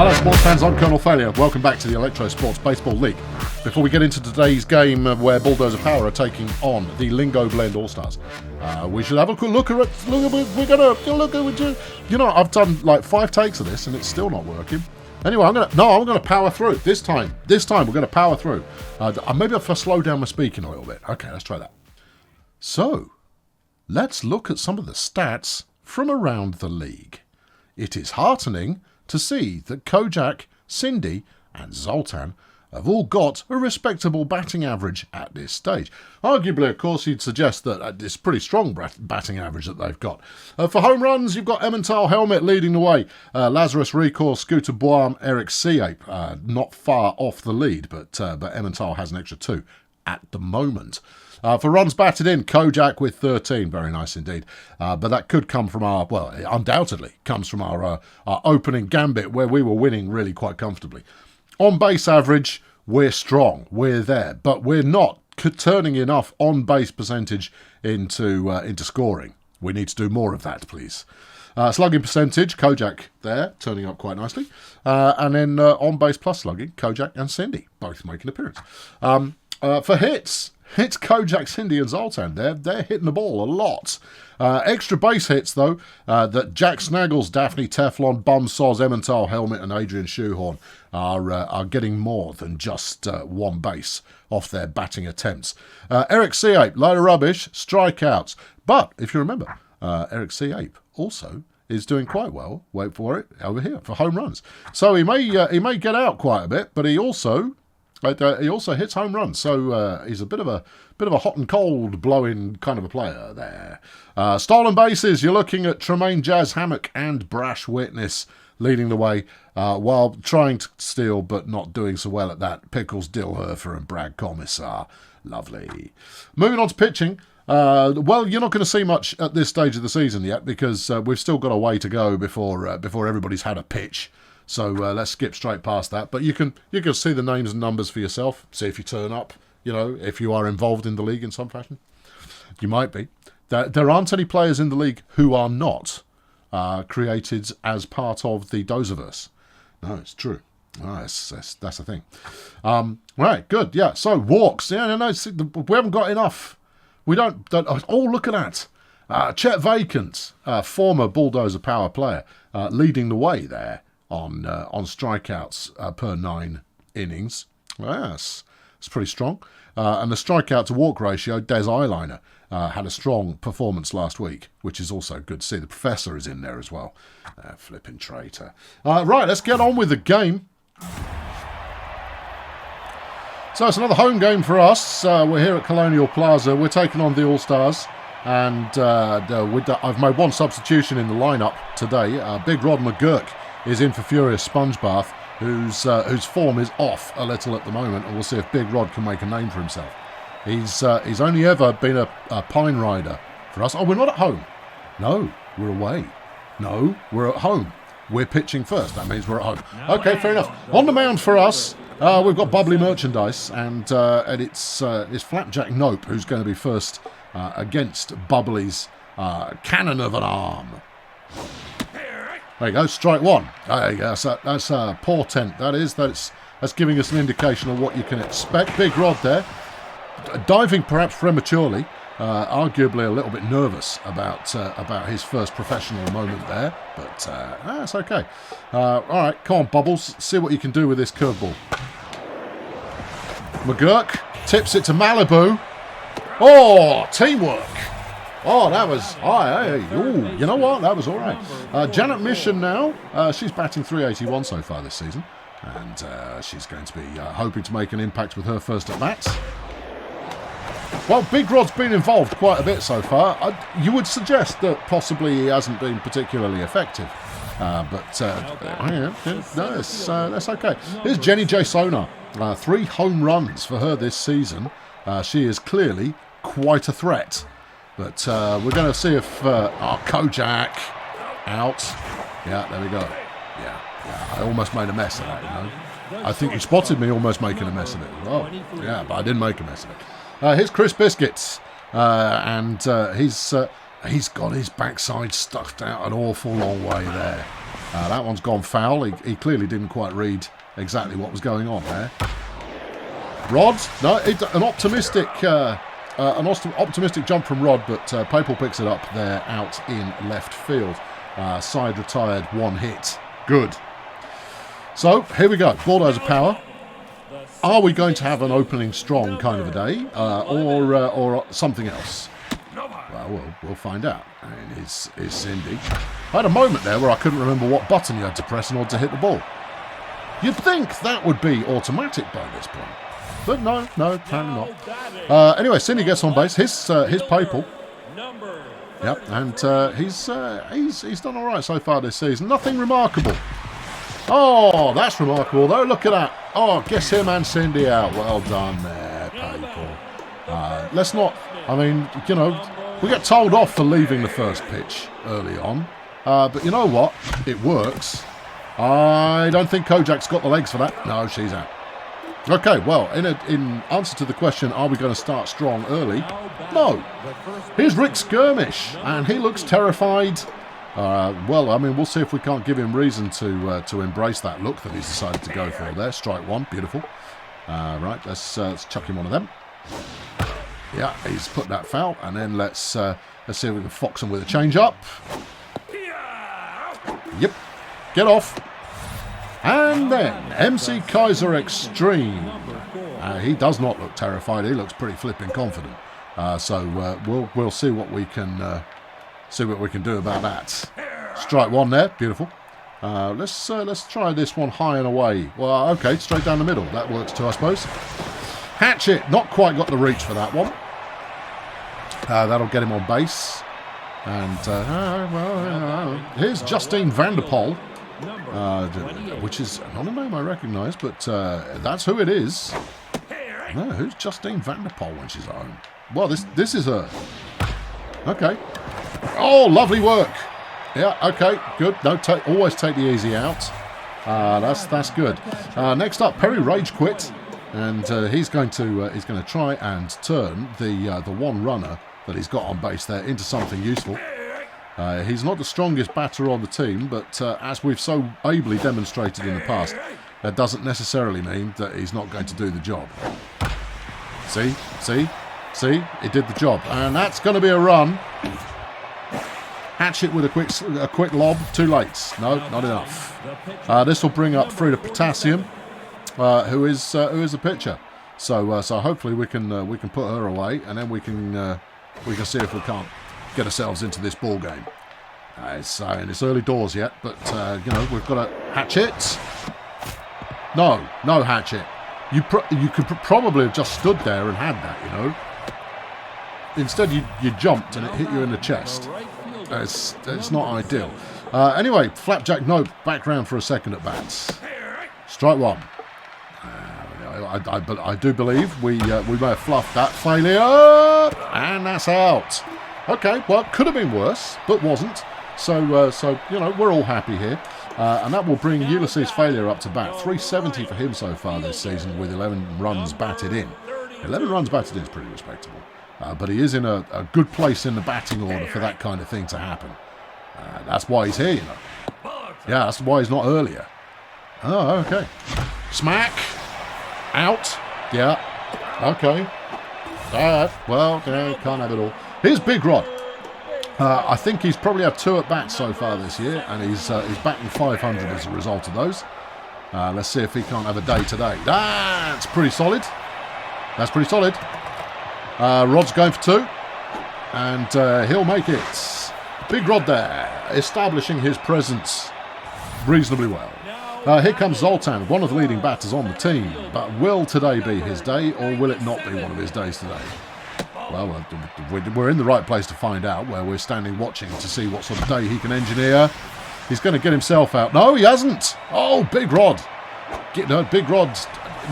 Hello sports fans, I'm Colonel Failure. Welcome back to the Electrosports Baseball League. Before we get into today's game where Bulldozer Power are taking on the Lingo Blend All-Stars, we should have a quick look at it. We're going to look at it. You know, I've done like 5 takes of this and it's still not working. Anyway, I'm going to power through. This time we're going to power through. Maybe if I slow down my speaking a little bit. Okay, let's try that. So, let's look at some of the stats from around the league. It is heartening to see that Kojak, Cindy and Zoltan have all got a respectable batting average at this stage. Arguably, of course, you'd suggest that it's pretty strong batting average that they've got. For home runs, you've got Emmental Helmet leading the way. Lazarus Recor, Scooter Boam, Eric Seape, not far off the lead, but Emmental has an extra 2 at the moment. For runs batted in, Kojak with 13. Very nice indeed. But that could come from it undoubtedly comes from our opening gambit where we were winning really quite comfortably. On base average, we're strong. We're there. But we're not turning enough on base percentage into scoring. We need to do more of that, please. Slugging percentage, Kojak there, turning up quite nicely. And then on base plus slugging, Kojak and Cindy both make an appearance. For hits, Kojak, Cindy and Zoltan. They're hitting the ball a lot. Extra base hits, though, that Jack Snaggles, Daphne Teflon, Bum Soz, Emmental Helmet and Adrian Shoehorn are getting more than just one base off their batting attempts. Eric Seape, load of rubbish, strikeouts. But, if you remember, Eric Seape also is doing quite well, wait for it, over here, for home runs. So he may get out quite a bit, but he also hits home runs, so he's a bit of a hot and cold blowing kind of a player there. Stolen bases, you're looking at Tremaine Jazz Hammock and Brash Witness leading the way, while trying to steal but not doing so well at that. Pickles, Dilherfer and Brad Commissar. Lovely. Moving on to pitching. You're not going to see much at this stage of the season yet because we've still got a way to go before everybody's had a pitch. So let's skip straight past that. But you can see the names and numbers for yourself. See if you turn up, if you are involved in the league in some fashion. You might be. There aren't any players in the league who are not created as part of the dozerverse. No, it's true. Oh, that's the thing. Right, good. Yeah, so walks. Yeah, no, we haven't got enough. We don't look at that. Chet Vacant, former Bulldozer Power player, leading the way there. On strikeouts per 9 innings. Well, that's pretty strong. And the strikeout to walk ratio, Des Eyeliner had a strong performance last week, which is also good to see. The Professor is in there as well. Flipping traitor. Right, let's get on with the game. So it's another home game for us. We're here at Colonial Plaza. We're taking on the All-Stars. And I've made one substitution in the lineup today. Big Rod McGurk is in for Furious Sponge Bath, whose form is off a little at the moment, and we'll see if Big Rod can make a name for himself. He's only ever been a Pine Rider for us. Oh, we're not at home. No, we're away. No, we're at home. We're pitching first. That means we're at home. Okay, fair enough. On the mound for us, we've got Bubbly Merchandise, and it's Flapjack Nope who's going to be first against Bubbly's Cannon of an Arm. There you go, strike one. There you go, that's a portent. That's giving us an indication of what you can expect. Big Rod there, diving perhaps prematurely, arguably a little bit nervous about his first professional moment there, but that's okay. All right, come on, Bubbles, see what you can do with this curveball. McGurk tips it to Malibu. Oh, teamwork. Oh, that was... ooh, you know what? That was all right. Janet Mission now. She's batting .381 so far this season. And she's going to be hoping to make an impact with her first at-bats. Well, Big Rod's been involved quite a bit so far. You would suggest that possibly he hasn't been particularly effective. That's okay. Here's Jenny J. Sonar. 3 home runs for her this season. She is clearly quite a threat. But we're going to see if... Kojak out. Yeah, there we go. Yeah, I almost made a mess of that, I think you spotted me almost making a mess of it. Oh, yeah, but I didn't make a mess of it. Here's Chris Biscuits. And he's got his backside stuffed out an awful long way there. That one's gone foul. He clearly didn't quite read exactly what was going on there. Rod, no, an optimistic jump from Rod, but Papal picks it up there out in left field. Side retired, 1 hit. Good. So, here we go. Bulldozer Power. Are we going to have an opening strong kind of a day, or something else? Well, we'll find out. And it's Cindy. I had a moment there where I couldn't remember what button you had to press in order to hit the ball. You'd think that would be automatic by this point. But no, apparently not. Anyway, Cindy gets on base. His Papal. Yep, and he's done all right so far this season. Nothing remarkable. Oh, that's remarkable though. Look at that. Oh, gets him and Cindy out. Well done there, Papal. Let's not. I mean, you know, we get told off for leaving the first pitch early on, but you know what? It works. I don't think Kojak's got the legs for that. No, she's out. Okay, well, in answer to the question, are we going to start strong early? No. Here's Rick Skirmish, and he looks terrified. Well, I mean, we'll see if we can't give him reason to embrace that look that he's decided to go for there. Strike one, beautiful. Right, let's chuck him one of them. Yeah, he's put that foul, and then let's see if we can fox him with a change-up. Yep, get off. And then MC Kaiser Extreme. He does not look terrified. He looks pretty flipping confident. So we'll see what we can do about that. Strike one there, beautiful. Let's try this one high and away. Well, okay, straight down the middle. That works too, I suppose. Hatchet, not quite got the reach for that one. That'll get him on base. And here's Justine Vanderpoel. Which is not a name I recognise, but that's who it is. No, who's Justine Vanderpoel when she's at home? Well, this is her. Okay. Oh, lovely work. Yeah, okay, good. No, always take the easy out. That's good. Next up, Perry Rage quit, and he's going to try and turn the one runner that he's got on base there into something useful. He's not the strongest batter on the team, but as we've so ably demonstrated in the past, that doesn't necessarily mean that he's not going to do the job. See, he did the job, and that's going to be a run. Hatchet with a quick lob, too late. No, not enough. This will bring up Frida Potassium, who is the pitcher. So hopefully we can put her away, and then we can see if we can't get ourselves into this ball game. It's early doors yet, but you know, we've got a Hatchet. No Hatchet. You could probably have just stood there and had that, you know. Instead, you jumped and it hit you in the chest. It's not ideal. Anyway, Flapjack Nope back round for a second at bats. Strike one. I do believe we may have fluffed that. Failure, and that's out. Okay, well, could have been worse, but wasn't. So you know, we're all happy here. And that will bring Ulysses Failure up to bat. 370 for him so far this season with 11 runs batted in. 11 runs batted in is pretty respectable. But he is in a good place in the batting order for that kind of thing to happen. That's why he's here, you know. Yeah, that's why he's not earlier. Oh, okay. Smack. Out. Yeah. Okay. Well, yeah, can't have it all. Here's Big Rod. I think he's probably had 2 at-bats so far this year, and he's batting 500 as a result of those. Let's see if he can't have a day today. That's pretty solid. That's pretty solid. Rod's going for 2, and he'll make it. Big Rod there, establishing his presence reasonably well. Here comes Zoltan, one of the leading batters on the team. But will today be his day, or will it not be one of his days today? Well, we're in the right place to find out, where we're standing watching to see what sort of day he can engineer. He's going to get himself out. No, he hasn't. Oh, Big Rod. Big Rod.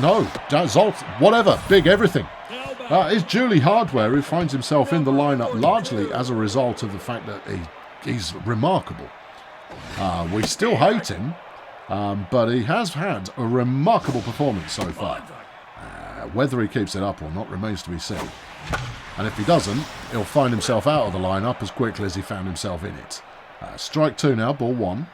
No, Zolt, whatever. Big everything. Is Julie Hardware, who finds himself in the lineup largely as a result of the fact that he's remarkable. We still hate him, but he has had a remarkable performance so far. Whether he keeps it up or not remains to be seen. And if he doesn't, he'll find himself out of the lineup as quickly as he found himself in it. Strike 2 now, ball 1.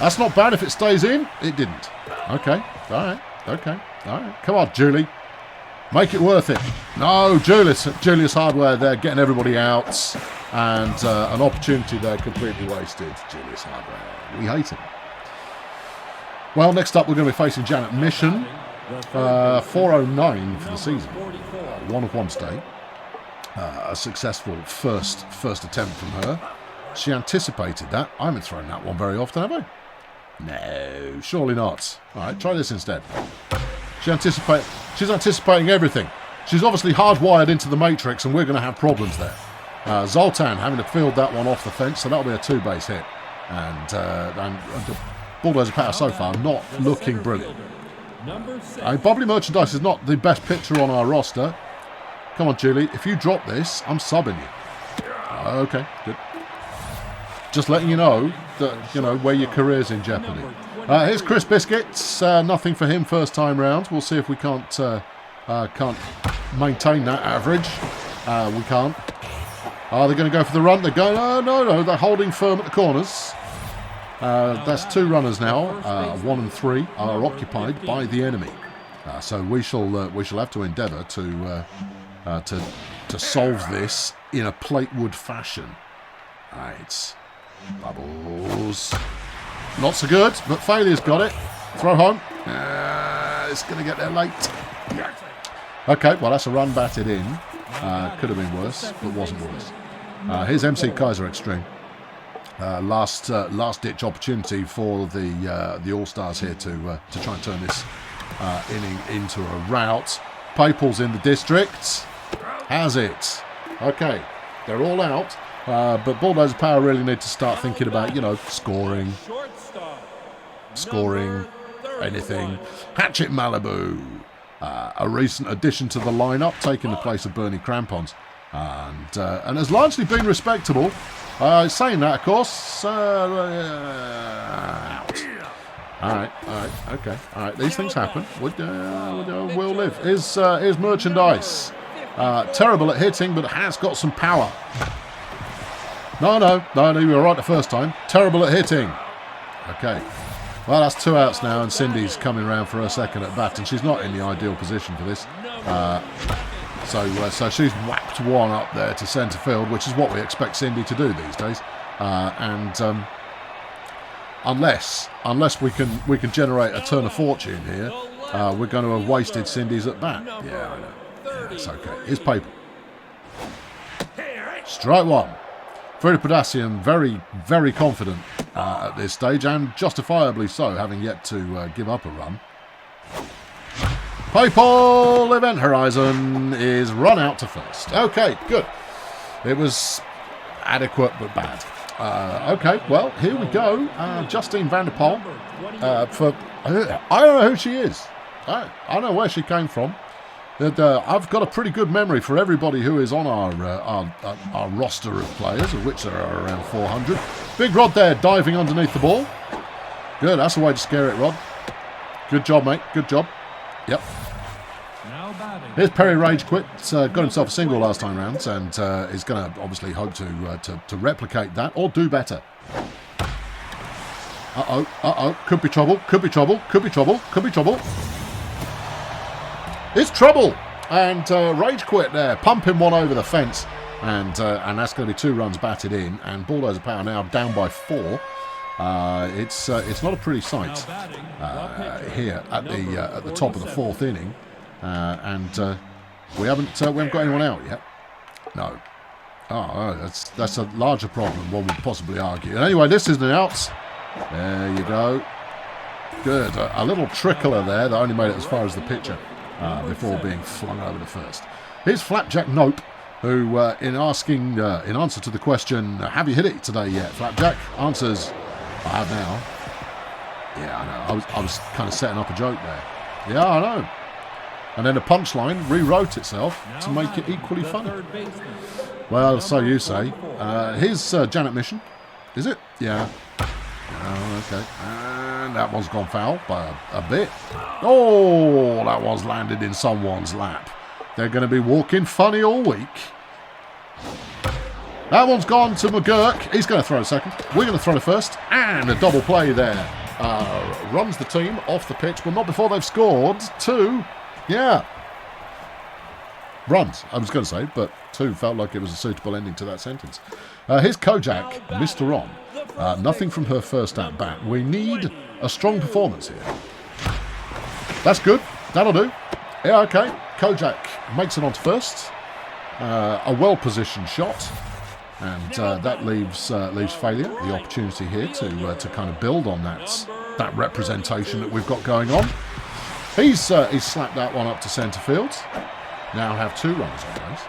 That's not bad if it stays in. It didn't. Okay. All right. Okay. All right. Come on, Julie. Make it worth it. No, Julius Hardware there getting everybody out. And an opportunity there completely wasted. Julius Hardware. We hate him. Well, next up we're going to be facing Janet Mission. 409 for the season. 1 of 1 stay. A successful first attempt from her. She anticipated that. I haven't thrown that one very often, have I? No, surely not. All right, try this instead. She's anticipating everything. She's obviously hardwired into the matrix, and we're going to have problems there. Zoltan having to field that one off the fence, so that'll be a 2-base hit. And the Bulldozer Power so far not looking brilliant. Bubbly Merchandise is not the best pitcher on our roster. Come on, Julie. If you drop this, I'm subbing you. Okay, good. Just letting you know that, you know, where your career's in jeopardy. Here's Chris Biscuits. Nothing for him first time round. We'll see if we can't maintain that average. We can't. Are they going to go for the run? They're going. No. They're holding firm at the corners. That's 2 runners now. 1 and 3 are occupied by the enemy. So we shall have to endeavour to solve this in a platewood fashion. Right. Bubbles. Not so good, but Failure's got it. Throw home. It's going to get there late. Okay, well, that's a run batted in. Could have been worse, but wasn't worse. Here's MC Kaiser Extreme. Last ditch opportunity for the All-Stars here to try and turn this inning into a rout. Papal's in the district. Has it. Okay, they're all out. But Bulldozer Power really need to start thinking about, you know, scoring, anything. Hatchet Malibu, a recent addition to the lineup, taking the place of Bernie Crampons, and has largely been respectable. Saying that, of course, out. All right, okay, all right. These things happen. We'll live. Here's Merchandise. Terrible at hitting, but has got some power. No, you were right the first time. Terrible at hitting. Okay. Well, that's 2 outs now, and Cindy's coming round for her second at bat, and she's not in the ideal position for this. So she's whacked one up there to centre field, which is what we expect Cindy to do these days. Unless we can generate a turn of fortune here, we're going to have wasted Cindy's at bat. Yeah, I know. Yeah, it's okay. Here's Paper. Strike 1. Frida Potassium very, very confident at this stage, and justifiably so, having yet to give up a run. Papal Event Horizon is run out to first. Okay, good. It was adequate but bad. Okay, well, here we go. Justine Vanderpoel. I don't know who she is. I don't know where she came from. I've got a pretty good memory for everybody who is on our roster of players, of which there are around 400. Big Rod there, diving underneath the ball. Good, that's the way to scare it, Rod. Good job, mate. Good job. Yep. Here's Perry Rage Quit. Got himself a single last time round, and is going to obviously hope to replicate that or do better. Could be trouble. It's trouble, and Rage Quit there, pumping one over the fence, and that's going to be 2 runs batted in, and Bulldozer Power now down by 4. It's not a pretty sight here at the top of the 4th inning, and we haven't got anyone out yet. No. That's a larger problem, one would possibly argue. And anyway, this is an out. There you go. Good. A little trickler there that only made it as far as the pitcher. Before being flung over to first. Here's Flapjack Nope, who, in answer to the question, have you hit it today yet, Flapjack? Answers, I have now. Yeah, I know. I was kind of setting up a joke there. Yeah, I know. And then the punchline rewrote itself to make it equally funny. Well, so you say. Here's Janet Mission. Is it? Yeah. Oh, okay. And that one's gone foul by a bit. Oh, that one's landed in someone's lap. They're going to be walking funny all week. That one's gone to McGurk. He's going to throw a second. We're going to throw the first. And a double play there. Runs the team off the pitch, but not before they've scored. 2. Yeah. Runs, I was going to say, but 2 felt like it was a suitable ending to that sentence. Here's Kojak, Mr. On. Nothing from her first at-bat. We need a strong performance here. That's good. That'll do. Yeah, okay. Kojak makes it onto first. A well-positioned shot. And that leaves Failure the opportunity here to kind of build on that representation that we've got going on. He's slapped that one up to centre field. Now have 2 runners on base.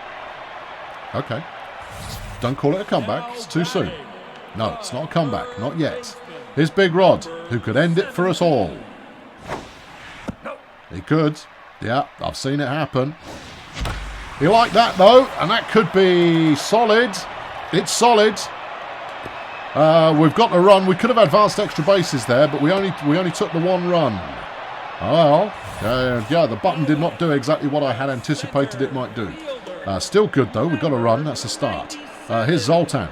Okay. Don't call it a comeback. It's too soon. No, it's not a comeback. Not yet. Here's Big Rod, who could end it for us all. He could. Yeah, I've seen it happen. He liked that, though, and that could be solid. It's solid. We've got the run. We could have advanced extra bases there, but we only took the 1 run. Oh, well. Yeah, the button did not do exactly what I had anticipated it might do. Still good, though. We've got a run. That's a start. Here's Zoltan.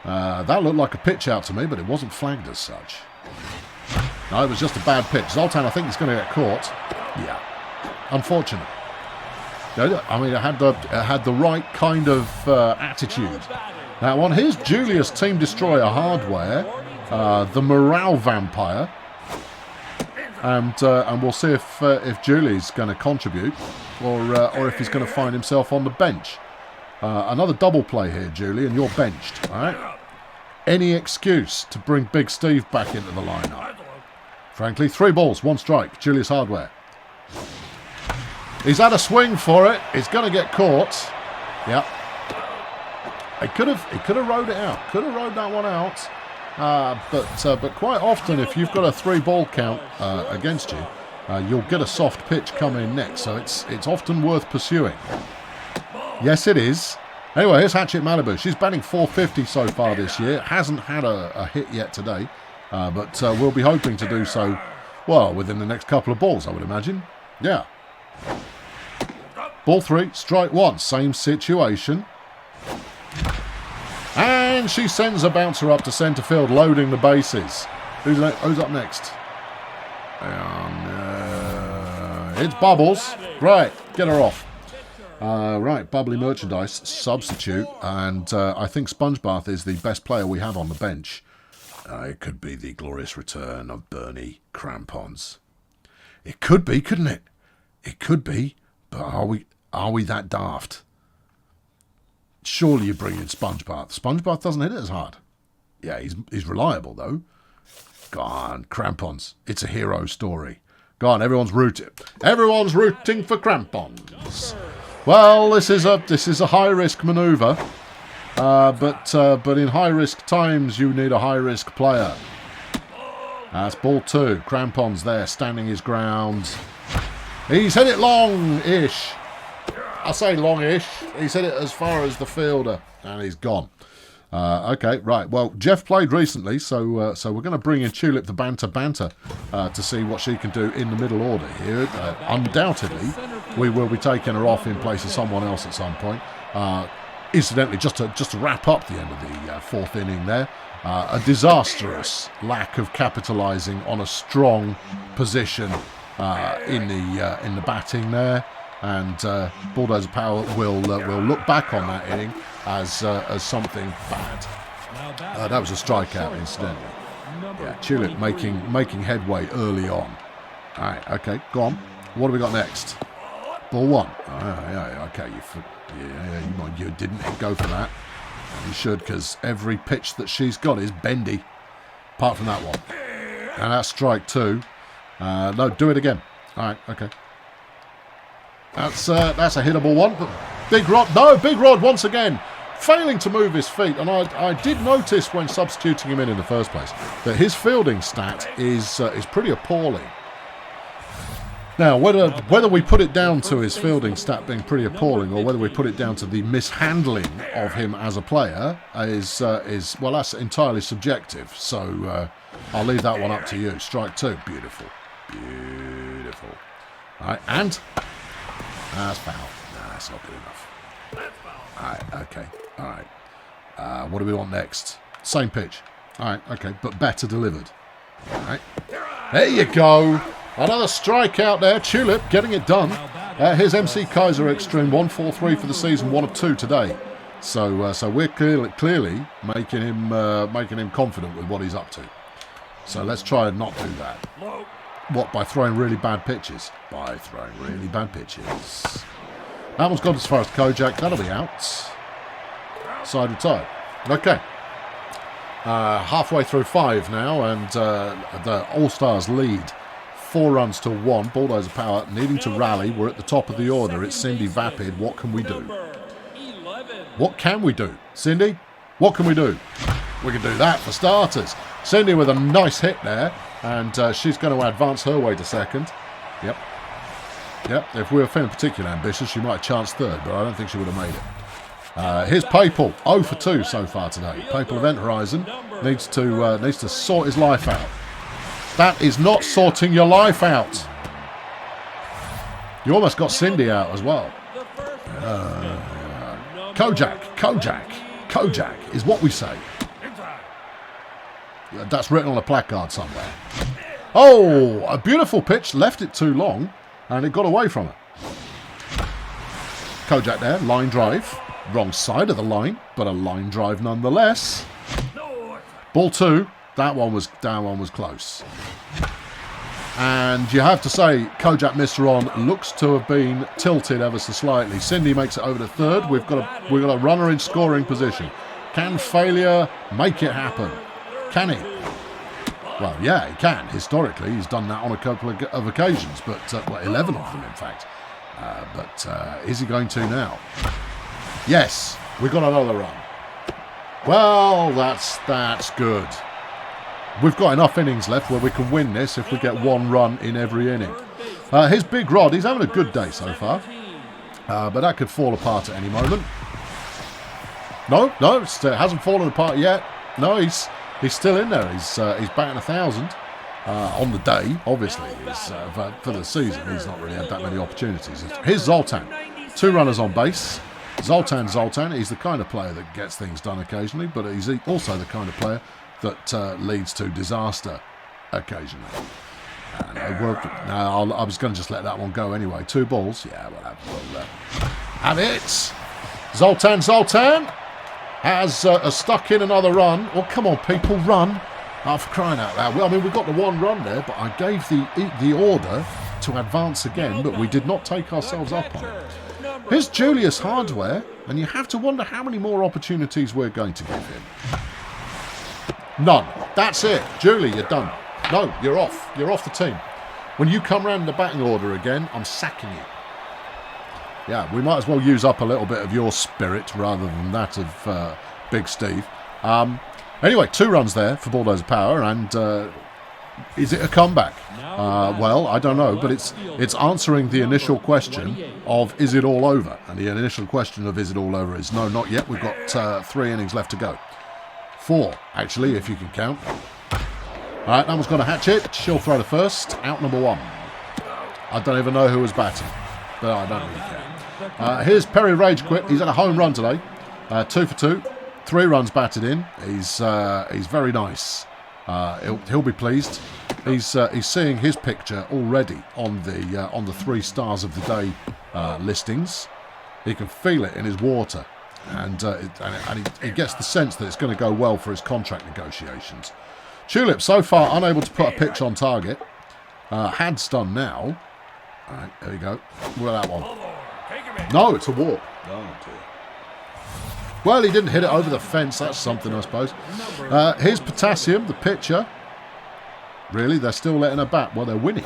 That looked like a pitch out to me, but it wasn't flagged as such. No, it was just a bad pitch. Zoltan, I think, is going to get caught. Yeah. Unfortunate. I mean, it had the right kind of attitude. That one. Here's Julius, Team Destroyer Hardware, the Morale Vampire, and we'll see if Julie's going to contribute, or if he's going to find himself on the bench. Another double play here, Julie, and you're benched. All right. Any excuse to bring Big Steve back into the lineup? Frankly, 3 balls, 1 strike. Julius Hardware. He's had a swing for it. He's going to get caught. Yep. He could have rode it out. Could have rode that one out. But quite often, if you've got a 3-ball count against you, you'll get a soft pitch come in next. So it's often worth pursuing. Yes, it is. Anyway, here's Hatchet Malibu. She's batting .450 so far this year. Hasn't had a hit yet today. But we'll be hoping to do so, well, within the next couple of balls, I would imagine. Yeah. Ball 3, strike 1. Same situation. And she sends a bouncer up to centre field, loading the bases. Who's up next? It's Bubbles. Right, get her off. Right, Bubbly Merchandise, substitute. And I think Sponge Bath is the best player we have on the bench. It could be the glorious return of Bernie Crampons. It could be, couldn't it? It could be. But are we that daft? Surely you bring in Sponge Bath. Sponge Bath doesn't hit it as hard. Yeah, he's reliable, though. Go on, Crampons. It's a hero story. Go on, everyone's rooting. Everyone's rooting for Crampons. Well, this is a high-risk manoeuvre. But in high-risk times, you need a high-risk player. That's ball 2. Crampons there, standing his ground. He's hit it long-ish. I say long-ish. He's hit it as far as the fielder, and he's gone. Okay, right. Well, Jeff played recently, so we're going to bring in Tulip the Banter to see what she can do in the middle order here. Undoubtedly, we will be taking her off in place of someone else at some point. Incidentally, just to wrap up the end of the 4th inning there, a disastrous lack of capitalising on a strong position in the batting there, and Bulldozer Power will look back on that inning as something bad. That was a strikeout, incidentally. Yeah, Tulip making headway early on. All right, okay, go on. What have we got next? Ball 1. Yeah, okay, you didn't go for that. You should, because every pitch that she's got is bendy, apart from that one. And that's strike 2. No, do it again. All right, okay. That's a hittable one. But Big Rod once again failing to move his feet. And I did notice when substituting him in the first place that his fielding stat is pretty appalling. Now, whether we put it down to his fielding stat being pretty appalling, or whether we put it down to the mishandling of him as a player, is well, that's entirely subjective. So I'll leave that one up to you. Strike 2, beautiful. All right, and that's foul. Nah, that's not good enough. Alright, okay. Alright. What do we want next? Same pitch. Alright, okay, but better delivered. Alright. There you go. Another strikeout there. Tulip getting it done. Here's MC Kaiser Extreme. 1-4-3 for the season. 1 of 2 today. So we're clearly making him confident with what he's up to. So let's try and not do that. What, by throwing really bad pitches? By throwing really bad pitches. That one's gone as far as Kojak. That'll be out. Side retired. Okay. Halfway through 5 now, and the All-Stars lead 4 runs to 1. Bulldozer Power needing to rally. We're at the top of the order. It's Cindy Vapid. What can we do? What can we do? Cindy, what can we do? We can do that for starters. Cindy with a nice hit there, and she's going to advance her way to second. Yep. If we were feeling particularly ambitious, she might have chanced third, but I don't think she would have made it. Here's Papal, 0 for 2 so far today. Papal Event Horizon needs to sort his life out. That is not sorting your life out. You almost got Cindy out as well. Kojak is what we say. That's written on a placard somewhere. Oh, a beautiful pitch. Left it too long, and it got away from it. Kojak there, line drive. Wrong side of the line, but a line drive nonetheless. Ball 2. That one was close. And you have to say, Kojak Mr. On looks to have been tilted ever so slightly. Cindy makes it over to third. We've got a runner in scoring position. Can failure make it happen? Can he? Well, yeah, he can. Historically, he's done that on a couple of occasions, but 11 of them, in fact. But is he going to now? Yes, we got another run. Well, that's good. We've got enough innings left where we can win this if we get 1 run in every inning. Here's Big Rod. He's having a good day so far. But that could fall apart at any moment. No, it hasn't fallen apart yet. No, he's still in there. He's batting 1,000 on the day. Obviously, for the season, he's not really had that many opportunities. Here's Zoltan. 2 runners on base. Zoltan. He's the kind of player that gets things done occasionally, but he's also the kind of player that leads to disaster occasionally. I was going to just let that one go anyway. 2 balls. Yeah, we'll have it. Zoltan has stuck in another run. Oh, come on, people, run. Oh, for crying out loud. Well, I mean, we got the 1 run there, but I gave the order to advance again, but we did not take ourselves up on it. Here's Julius Hardware, and you have to wonder how many more opportunities we're going to give him. None. That's it. Julie, you're done. No, you're off. You're off the team. When you come round the batting order again, I'm sacking you. Yeah, we might as well use up a little bit of your spirit rather than that of Big Steve. Anyway, 2 runs there for Bulldozer Power, and is it a comeback? Well, I don't know, but it's answering the initial question of is it all over? And the initial question of is it all over is no, not yet. We've got 3 innings left to go. 4, actually, if you can count. All right, that one's going to hatch it. She'll throw to first. Out number 1. I don't even know who was batting, but I don't really care. Here's Perry Rage Quit. He's had a home run today. 2 for 2. 3 runs batted in. He's very nice. He'll be pleased. He's seeing his picture already on the 3 stars of the day listings. He can feel it in his water. And he gets the sense that it's going to go well for his contract negotiations. Tulip, so far, unable to put a pitch on target. Had's done now. All right, there we go. Well, that one. No, it's a walk. Oh, dear. Well, he didn't hit it over the fence. That's something, I suppose. Here's Potassium, the pitcher. Really? They're still letting her bat? Well, they're winning.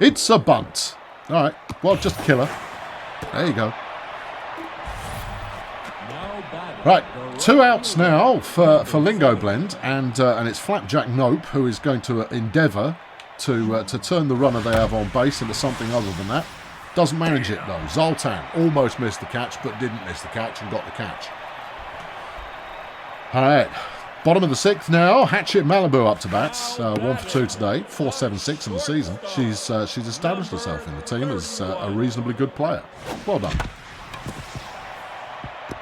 It's a bunt. All right. Well, just kill her. There you go. Right, 2 outs now for Lingo Blend, and it's Flapjack Nope who is going to endeavour to turn the runner they have on base into something other than that. Doesn't manage it though. Zoltan almost missed the catch, but didn't miss the catch and got the catch. All right, bottom of the 6th now. Hatchet Malibu up to bat. 1 for 2 today. 4.76 in the season. She's established herself in the team as a reasonably good player. Well done.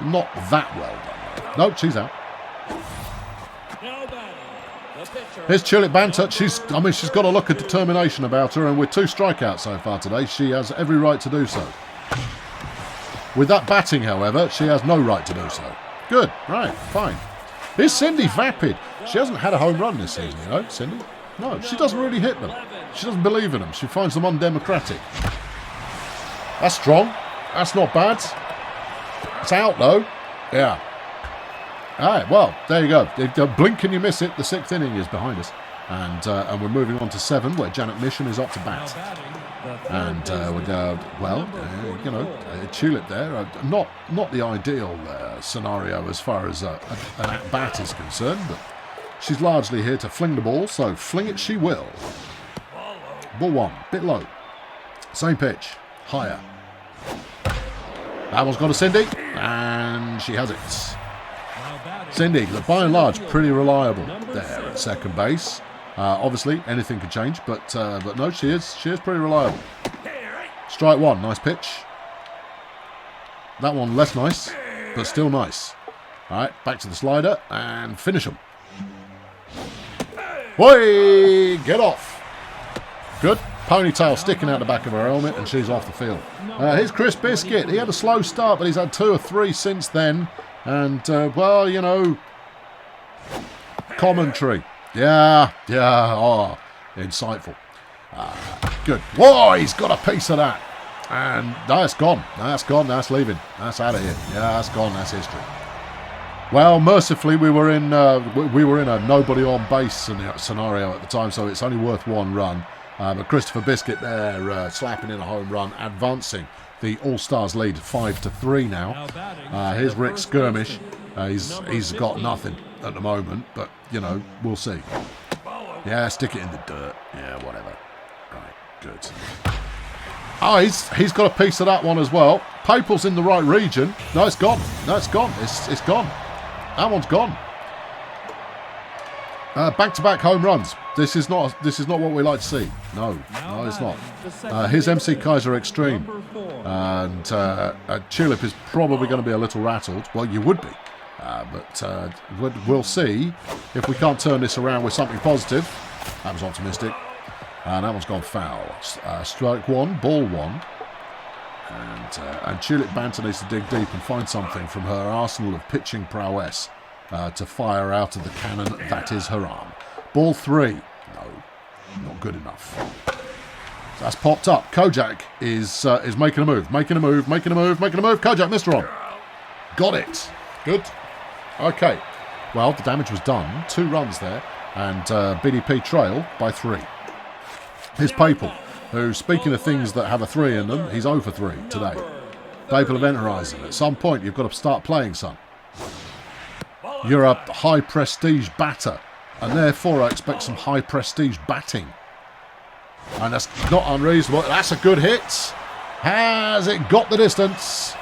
Not that well done. Nope, she's out. Here's Tulip Banter. She's got a look of determination about her, and with 2 strikeouts so far today, she has every right to do so. With that batting, however, she has no right to do so. Good, right, fine. Here's Cindy Vapid. She hasn't had a home run this season, you know, Cindy. No, she doesn't really hit them. She doesn't believe in them. She finds them undemocratic. That's strong. That's not bad. It's out, though. Yeah. All right, well, there you go. Blink and you miss it. The 6th inning is behind us. And we're moving on to 7, where Janet Mission is up to bat. And you know, Tulip there. Not the ideal scenario as far as an at-bat is concerned, but she's largely here to fling the ball, so fling it she will. Ball 1, bit low. Same pitch, higher. That one's gone to Cindy, and she has it. Cindy, by and large, pretty reliable there at second base. Obviously, anything could change, but no, she is pretty reliable. Strike 1, nice pitch. That one less nice, but still nice. All right, back to the slider and finish them. Boy, get off. Good. Ponytail sticking out the back of her helmet, and she's off the field. Here's Chris Biscuit. He had a slow start, but he's had 2 or 3 since then. And, well, you know, commentary. Yeah, oh, insightful. Good. Whoa, he's got a piece of that. And that's gone. That's leaving. That's out of here. Yeah, that's gone. That's history. Well, mercifully, we were in a nobody on base scenario at the time, so it's only worth 1 run. But Christopher Biscuit there slapping in a home run, advancing the All-Stars lead 5-3 now. Here's Rick Skirmish. He's got nothing at the moment, but, you know, we'll see. Yeah, stick it in the dirt. Yeah, whatever. Right, good. Oh, he's got a piece of that one as well. Papal's in the right region. No, it's gone. It's gone. That one's gone. Back-to-back home runs. This is not what we like to see. No, it's not. Here's MC Kaiser Extreme, and Tulip is probably going to be a little rattled. Well, you would be, but we'll see if we can't turn this around with something positive. That was optimistic, and that one's gone foul. Strike 1, ball 1, and Tulip Banter needs to dig deep and find something from her arsenal of pitching prowess. To fire out of the cannon that is her arm. Ball 3. No, not good enough. That's popped up. Kojak is making a move. Making a move. Kojak missed her on. Got it. Good. Okay. Well, the damage was done. 2 runs there. And BDP trail by 3. Here's Papal, who, speaking of things that have a 3 in them, he's 0 for 3 today. Papal Event Horizon. At some point, you've got to start playing, son. You're a high-prestige batter, and therefore I expect some high-prestige batting. And that's not unreasonable. That's a good hit. Has it got the distance?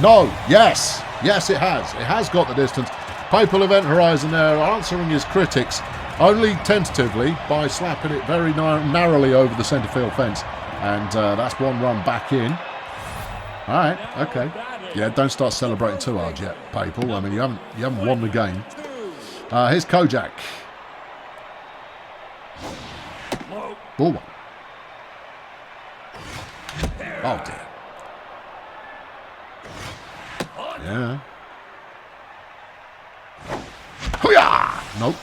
No. Yes. Yes, it has. It has got the distance. Papal Event Horizon there answering his critics, only tentatively, by slapping it very narrowly over the centre field fence. And that's 1 run back in. All right, okay. Yeah, don't start celebrating too hard yet, Papal. I mean, you haven't won the game. Here's Kojak. Ball 1. Oh dear. Yeah. Hoo-yah! Nope.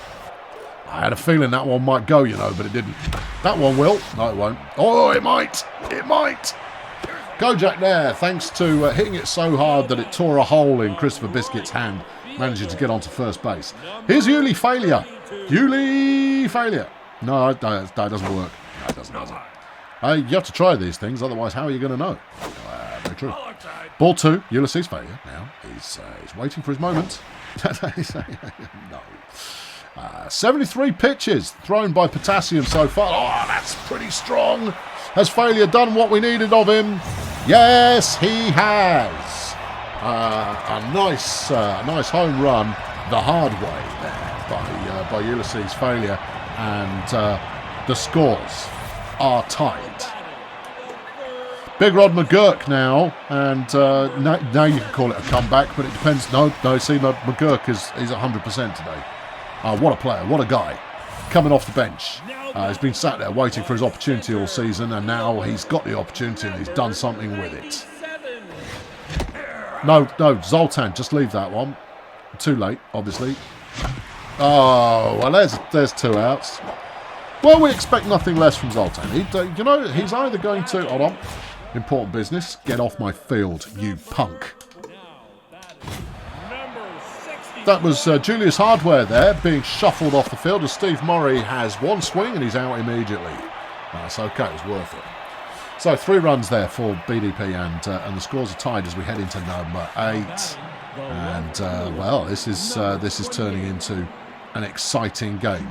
I had a feeling that one might go, you know, but it didn't. That one will. No, it won't. Oh, it might. It might. Kojak there, thanks to hitting it so hard that it tore a hole in Christopher Biscuit's hand, managing to get onto first base. Here's Yuli Failure. Yuli Failure. No, that doesn't work. No, it doesn't. You have to try these things, otherwise how are you going to know? Very true. Ball 2, Ulysses Failure. Now, he's waiting for his moment. No. 73 pitches thrown by Potassium so far. Oh, that's pretty strong. Has Failure done what we needed of him? Yes, he has. A nice home run the hard way there by Ulysses Failure, and the scores are tied. Big Rod McGurk now, and now you can call it a comeback, but it depends. No, see, McGurk he's 100% today. What a player, what a guy. Coming off the bench. He's been sat there waiting for his opportunity all season, and now he's got the opportunity and he's done something with it. No, Zoltan, just leave that one. Too late, obviously. Oh, well, there's 2 outs. Well, we expect nothing less from Zoltan. He's either going to... Hold on. Important business. Get off my field, you punk. That was Julius Hardware there being shuffled off the field as Steve Murray has one swing and he's out immediately. That's okay, it was worth it. So 3 runs there for BDP and the scores are tied as we head into number 8. And well, this is turning into an exciting game.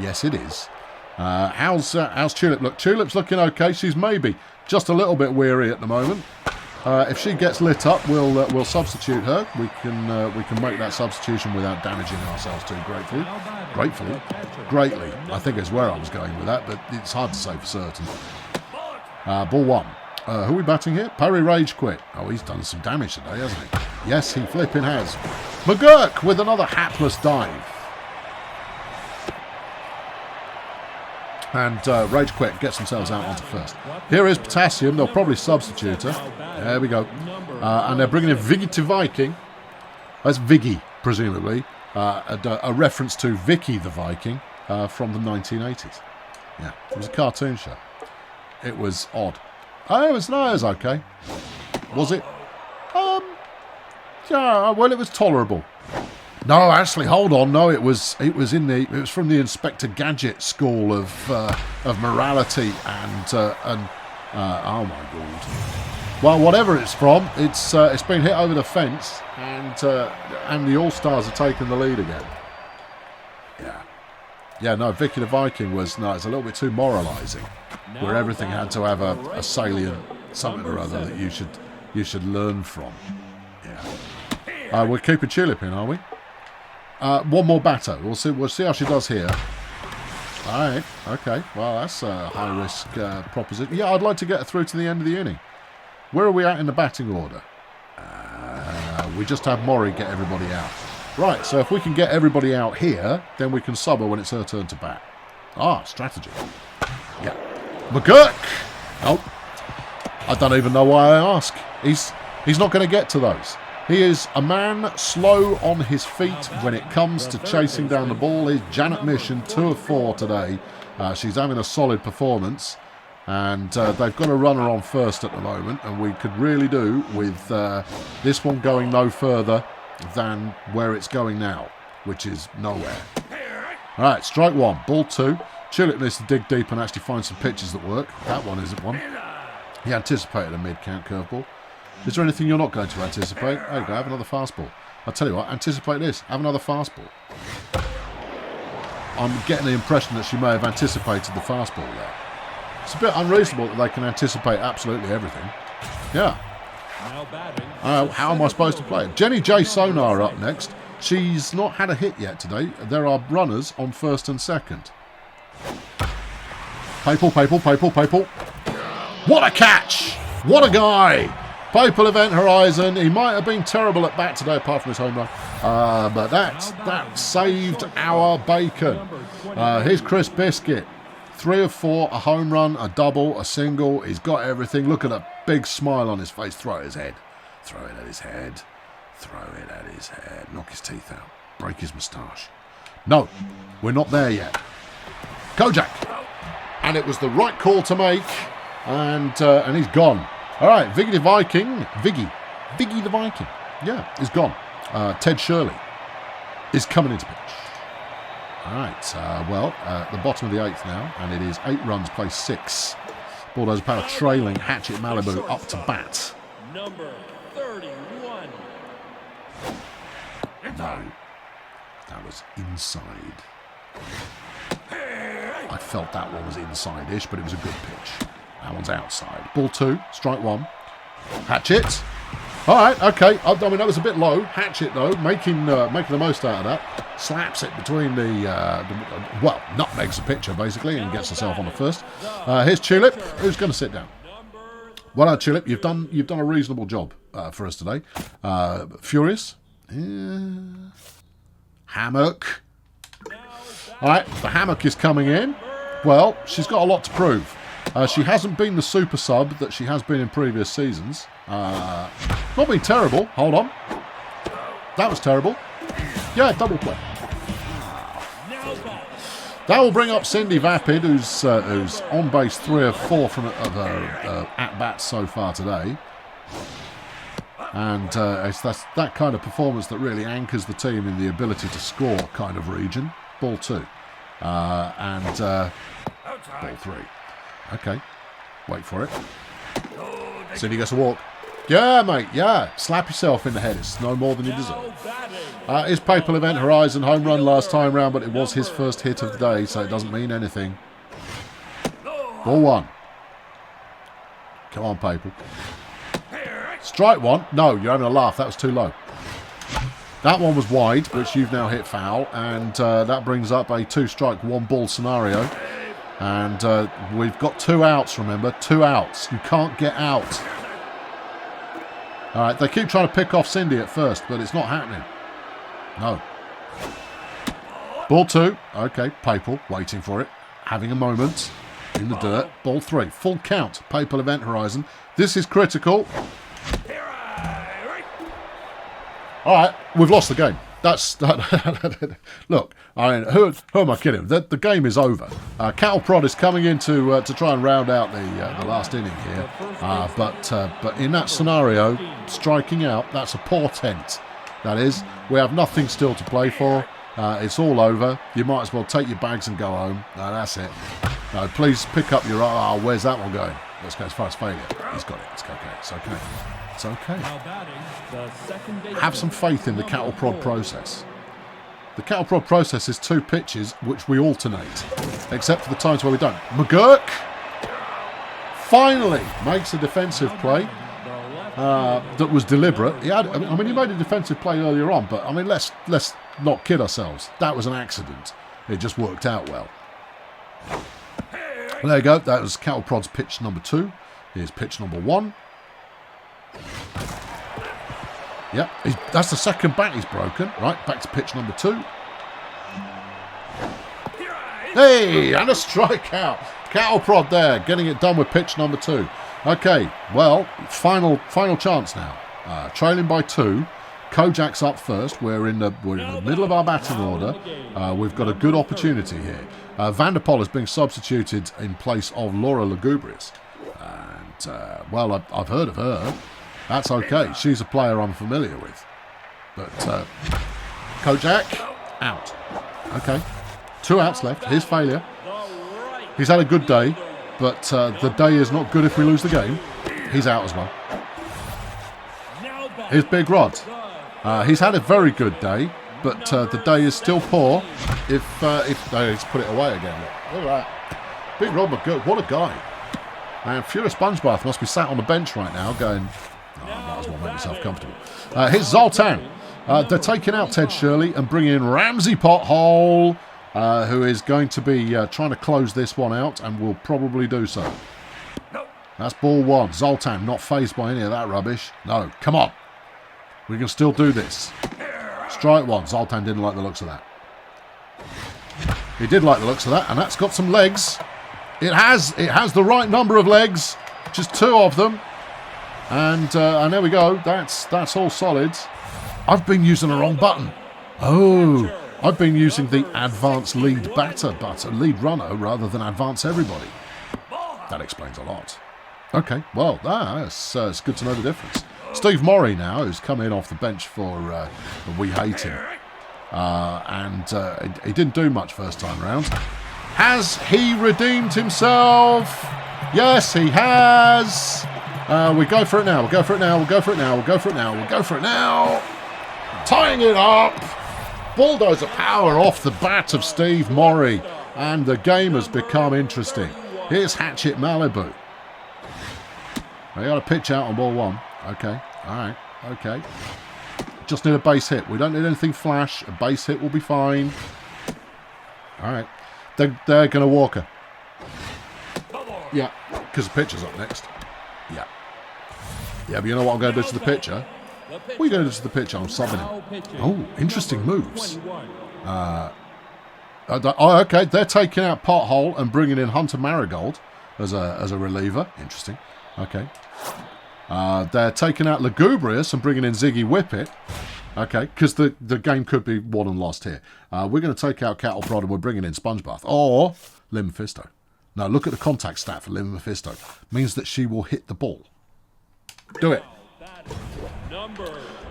Yes, it is. How's Tulip look? Tulip's looking okay. She's maybe just a little bit weary at the moment. If she gets lit up, we'll substitute her. We can make that substitution without damaging ourselves too greatly. I think is where I was going with that, but it's hard to say for certain. Ball 1. Who are we batting here? Perry Rage quit. Oh, he's done some damage today, hasn't he? Yes, he flipping has. McGurk with another hapless dive. And Rage Quit gets themselves out onto first. Here is Potassium. They'll probably substitute her. There we go. And they're bringing in Viggy to Viking. That's Viggy, presumably. A reference to Vicky the Viking from the 1980s. Yeah, it was a cartoon show. It was odd. Oh, it was okay. Was it? Yeah, well, it was tolerable. No, actually, hold on. No, it was from the Inspector Gadget school of morality and oh my god. Well, whatever it's from, it's been hit over the fence, and the All Stars have taken the lead again. Yeah. No, Vicky the Viking it's a little bit too moralising, where everything had to have a salient something or other that you should learn from. Yeah. We're keeping Tulip in, are we? One more batter. We'll see how she does here. All right. Okay. Well, that's a high-risk proposition. Yeah, I'd like to get her through to the end of the inning. Where are we at in the batting order? We just have Murray get everybody out. Right, so if we can get everybody out here, then we can sub her when it's her turn to bat. Strategy. Yeah. McGurk! Oh. I don't even know why I ask. He's not going to get to those. He is a man slow on his feet when it comes to chasing down the ball. He's Janet Mission, 2 of 4 today. She's having a solid performance. And they've got a runner on first at the moment. And we could really do with this one going no further than where it's going now, which is nowhere. All right, strike 1, ball 2. Tulip needs to dig deep and actually find some pitches that work. That one isn't one. He anticipated a mid-count curveball. Is there anything you're not going to anticipate? There you go, have another fastball. I'll tell you what, anticipate this. Have another fastball. I'm getting the impression that she may have anticipated the fastball there. It's a bit unreasonable that they can anticipate absolutely everything. Yeah. How am I supposed to play it? Jenny J. Sonar up next. She's not had a hit yet today. There are runners on first and second. Papal. What a catch! What a guy! Papal Event Horizon. He might have been terrible at bat today apart from his home run. But that saved our bacon. Here's Chris Biscuit. 3 of 4, a home run, a double, a single. He's got everything. Look at that big smile on his face. Throw it at his head. Throw it at his head. Throw it at his head. Knock his teeth out. Break his moustache. No, we're not there yet. Kojak. And it was the right call to make. And he's gone. All right, Viggy the Viking. Viggy the Viking. Yeah, is gone. Ted Shirley is coming into pitch. All right, the bottom of the 8th now, and it is 8 runs, play 6. Bulldozer Power trailing Hatchet Malibu up to bat. Number 31. No, that was inside. I felt that one was inside-ish, but it was a good pitch. That one's outside. Ball 2, strike 1. Hatchet. All right, okay. I mean, that was a bit low. Hatchet, though, making the most out of that. Slaps it between well, nutmegs the pitcher, basically, and gets herself on the first. Here's Tulip, who's going to sit down. Well done, Tulip. You've done a reasonable job for us today. Furious. Hammock. All right, the Hammock is coming in. Well, she's got a lot to prove. She hasn't been the super sub that she has been in previous seasons. Not been terrible. Hold on. That was terrible. Yeah, double play. That will bring up Cindy Vapid, who's on base 3 of 4 from her at-bats so far today. And it's that kind of performance that really anchors the team in the ability to score kind of region. Ball 2. And ball 3. Okay. Wait for it. Cindy gets a walk. Yeah, mate, yeah. Slap yourself in the head. It's no more than you deserve. His Papal Event Horizon home run last time round, but it was his first hit of the day, so it doesn't mean anything. Ball 1. Come on, Papal. Strike 1. No, you're having a laugh. That was too low. That one was wide, which you've now hit foul, and that brings up a 2-strike, 1-ball scenario. And we've got 2 outs, remember. 2 outs. You can't get out. All right, they keep trying to pick off Cindy at first, but it's not happening. No. Ball 2. Okay, Papal, waiting for it. Having a moment in the dirt. Ball 3. Full count. Papal Event Horizon. This is critical. All right, we've lost the game. Look, I mean, who am I kidding? The game is over. Cattle Prod is coming in to try and round out the last inning here. But in that scenario, striking out, that's a portent. That is, we have nothing still to play for. It's all over. You might as well take your bags and go home. No, that's it. No, please pick up your... where's that one going? Let's go as far as failure. He's got it. It's okay. It's okay. It's okay. Have some faith in the Cattle Prod process. The Cattle Prod process is 2 pitches which we alternate, except for the times where we don't. McGurk finally makes a defensive play that was deliberate. He made a defensive play earlier on, but I mean, let's not kid ourselves. That was an accident. It just worked out well. Well, there you go. That was Cattle Prod's pitch number 2. Here's pitch number 1. Yep, that's the second bat he's broken. Right, back to pitch number 2. Hey, and a strikeout. Cattle Prod there, getting it done with pitch number 2. Okay, well, final chance now. Trailing by 2. Kojak's up first. We're in the middle of our batting order. We've got a good opportunity here. Vanderpoel is being substituted in place of Laura Lugubrious. And, well, I've heard of her. That's okay. She's a player I'm familiar with. But Kojak, out. Okay. 2 outs left. His failure. He's had a good day, but the day is not good if we lose the game. He's out as well. Here's Big Rod. He's had a very good day, but the day is still poor if he's put it away again. Look at that. Big Rod McGurk, what a guy. And Furious Spongebath must be sat on the bench right now going, I might as well make myself comfortable. Here's Zoltan. They're taking out Ted Shirley and bringing in Ramsey Pothole, who is going to be trying to close this one out and will probably do so. That's ball 1. Zoltan not fazed by any of that rubbish. No, come on. We can still do this. Strike 1. Zoltan didn't like the looks of that. He did like the looks of that, and that's got some legs. It has the right number of legs. Just 2 of them. And there we go. That's all solid. I've been using the wrong button. Oh, I've been using the advanced lead batter button, lead runner, rather than advance everybody. That explains a lot. Okay, well, it's good to know the difference. Steve Morey now, who's come in off the bench for We Hate Him. And he didn't do much first time round. Has he redeemed himself? Yes, he has. We go for it now. We'll go for it now. We'll go for it now. We'll go for it now. We'll go for it now. Tying it up. Bulldozer Power off the bat of Steve Morey. And the game has become interesting. Here's Hatchet Malibu. We got a pitch out on ball 1. Okay. All right. Okay. Just need a base hit. We don't need anything flash. A base hit will be fine. All right. They're going to walk her. Yeah, because the pitcher's up next. Yeah. Yeah, but you know what I'm going to do to the pitcher? What are you going to do to the pitcher? I'm subbing him. Oh, interesting moves. Okay, they're taking out Pothole and bringing in Hunter Marigold as a reliever. Interesting. Okay. They're taking out Lugubrious and bringing in Ziggy Whippet. Okay, because the game could be won and lost here. We're going to take out Cattle Prod and we're bringing in Sponge Bath. Or Lim Mephisto. Now, look at the contact stat for Lim Mephisto. Means that she will hit the ball. Do it. All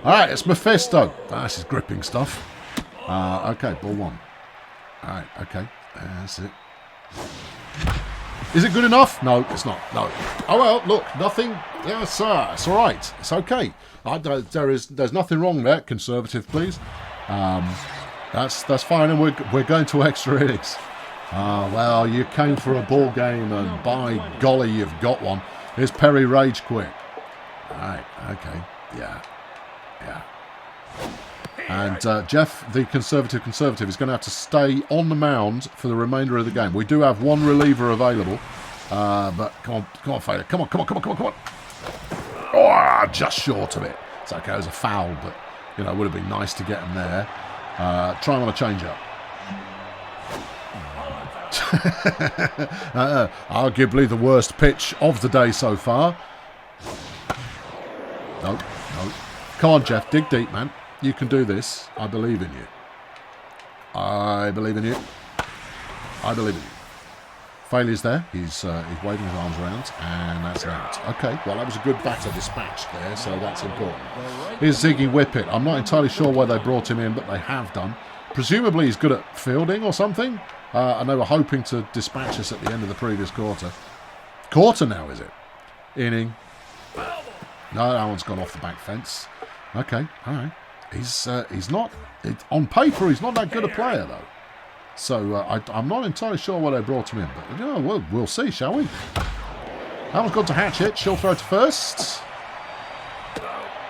right, it's Mephisto. This is gripping stuff. Okay, ball one. All right, okay. That's it. Is it good enough? No, it's not. No. Oh, well, look, nothing. Yes, sir. It's all right. It's okay. There's nothing wrong there. Conservative, please. That's fine, and we're going to extra innings. Well, you came for a ball game, and by golly, you've got one. Here's Perry Rage Quit. All right, okay. Yeah. And Jeff, the conservative, is going to have to stay on the mound for the remainder of the game. We do have one reliever available, but come on, Fader. Come on. Oh, just short of it. It's okay, it was a foul, but, it would have been nice to get him there. Try him on a change-up. Arguably the worst pitch of the day so far. No. Come on, Jeff, dig deep, man. You can do this. I believe in you. Failure's there. He's waving his arms around, and that's out. Okay, well, that was a good batter dispatched there, so that's important. Here's Ziggy Whippet. I'm not entirely sure why they brought him in, but they have done. Presumably he's good at fielding or something, and they were hoping to dispatch us at the end of the previous quarter. Quarter now, is it? Inning. No, that one's gone off the back fence. Okay, all right. He's not, on paper, he's not that good a player, though. So I'm not entirely sure why they brought him in. But, we'll see, shall we? That one's gone to Hatchet. She'll throw to first.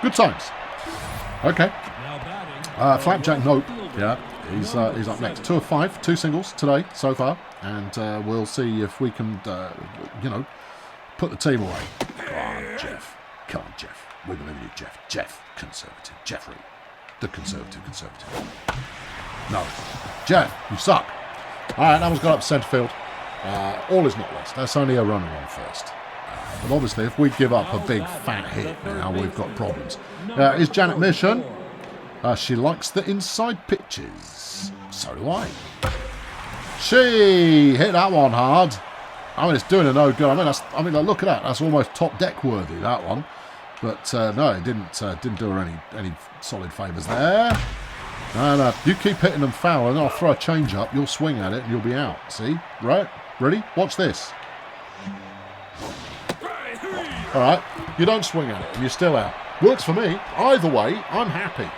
Good times. Okay. Flapjack, nope. Yeah, he's up next. 2 of 5, 2 singles today so far. And we'll see if we can, put the team away. Come on, Jeff. We believe in you, Jeff. Jeff, conservative. Jeffrey. The conservative. No. Jeff, you suck. All right, that one's got up to centre field. All is not lost. That's only a runner on first. But obviously, if we give up a big fat hit now, we've got problems. Is Janet Mission? She likes the inside pitches. So do I. She hit that one hard. I mean, it's doing a no good. Look at that. That's almost top deck worthy, that one. But no, it didn't do her any solid favours there. No, you keep hitting them foul, and I'll throw a change up. You'll swing at it, and you'll be out. See? Right? Ready? Watch this. All right. You don't swing at it, and you're still out. Works for me. Either way, I'm happy.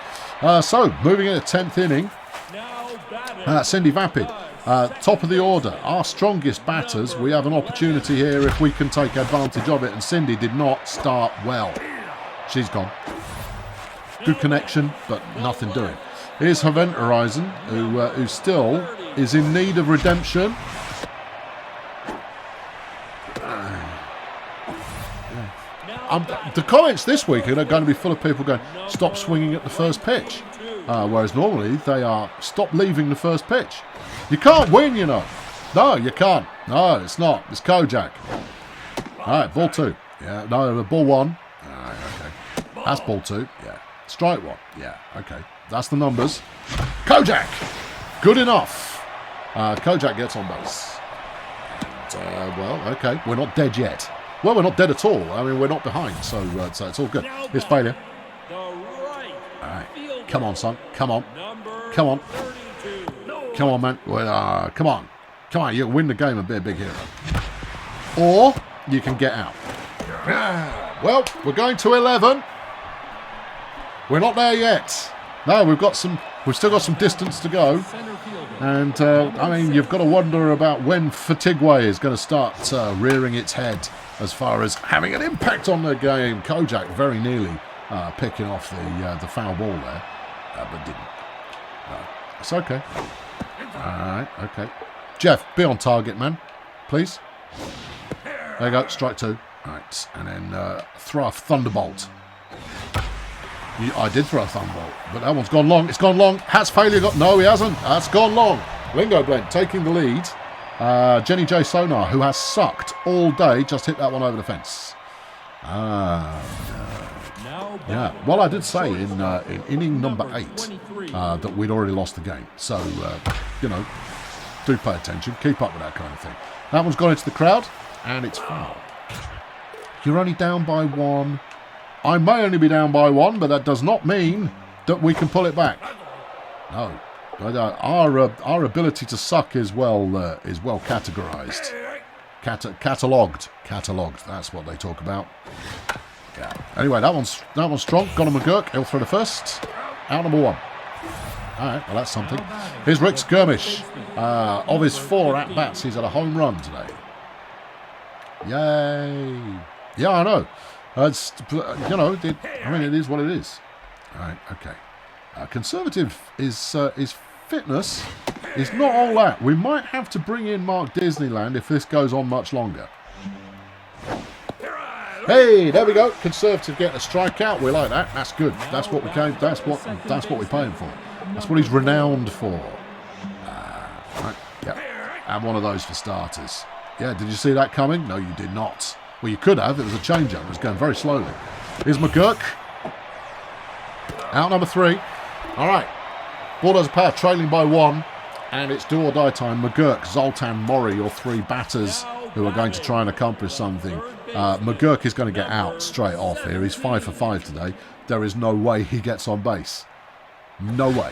So, moving into 10th inning. Cindy Vapid. Top of the order. Our strongest batters. We have an opportunity here if we can take advantage of it, and Cindy did not start well. She's gone. Good connection, but nothing doing. Here's Havent Horizon, who still is in need of redemption. The comments this week are going to be full of people going, stop swinging at the first pitch. Whereas normally they are, stop leaving the first pitch. You can't win, No, you can't. No, it's not. It's Kojak. All right, ball 2. Yeah, no, ball 1. All right, okay. That's ball 2. Yeah. Strike 1. Yeah, okay. That's the numbers. Kojak! Good enough. Kojak gets on base. And, well, okay. We're not dead yet. Well, we're not dead at all. I mean, we're not behind, so it's all good. Here's failure. All right. Come on, son. Come on. Come on. Come on, man. Well, come on. Come on. You can win the game and be a big hero. Or you can get out. Well, we're going to 11. We're not there yet. No, we've still got some distance to go. And, you've got to wonder about when Fatigwe is going to start rearing its head as far as having an impact on the game. Kojak very nearly picking off the foul ball there, but didn't. No, it's okay. All right, okay. Jeff, be on target, man, please. There you go, strike 2. All right, and then throw a thunderbolt. I did throw a thunderbolt, but that one's gone long. It's gone long. Has failure got? No, he hasn't. That's gone long. Lingo Blend taking the lead. Jenny J Sonar, who has sucked all day, just hit that one over the fence. Yeah. Well, I did say in inning number 8 that we'd already lost the game. So, do pay attention. Keep up with that kind of thing. That one's gone into the crowd, and it's foul. You're only down by 1. I may only be down by 1, but that does not mean that we can pull it back. No. Our ability to suck is well categorised. Catalogued. That's what they talk about. Yeah. Anyway, that one's strong. Got him McGurk. He'll throw the first. Out number 1. All right, well, that's something. Here's Rick Skirmish. Of his 4 at-bats, he's had a home run today. Yay. Yeah, I know. It's, it is what it is. All right, okay. Conservative is fitness is not all that. We might have to bring in Mark Disneyland if this goes on much longer. Hey, there we go. Conservative getting a strikeout. We like that. That's good. That's what we came. That's what we pay him for. That's what he's renowned for. Right. Yeah. And one of those for starters. Yeah. Did you see that coming? No, you did not. Well, you could have. It was a change-up. It was going very slowly. Here's McGurk. Out number 3. All right. Bulldozer Power trailing by 1. And it's do or die time. McGurk, Zoltan, Mori, your 3 batters who are going to try and accomplish something. McGurk is going to get out straight off here. He's 5 for 5 today. There is no way he gets on base. No way.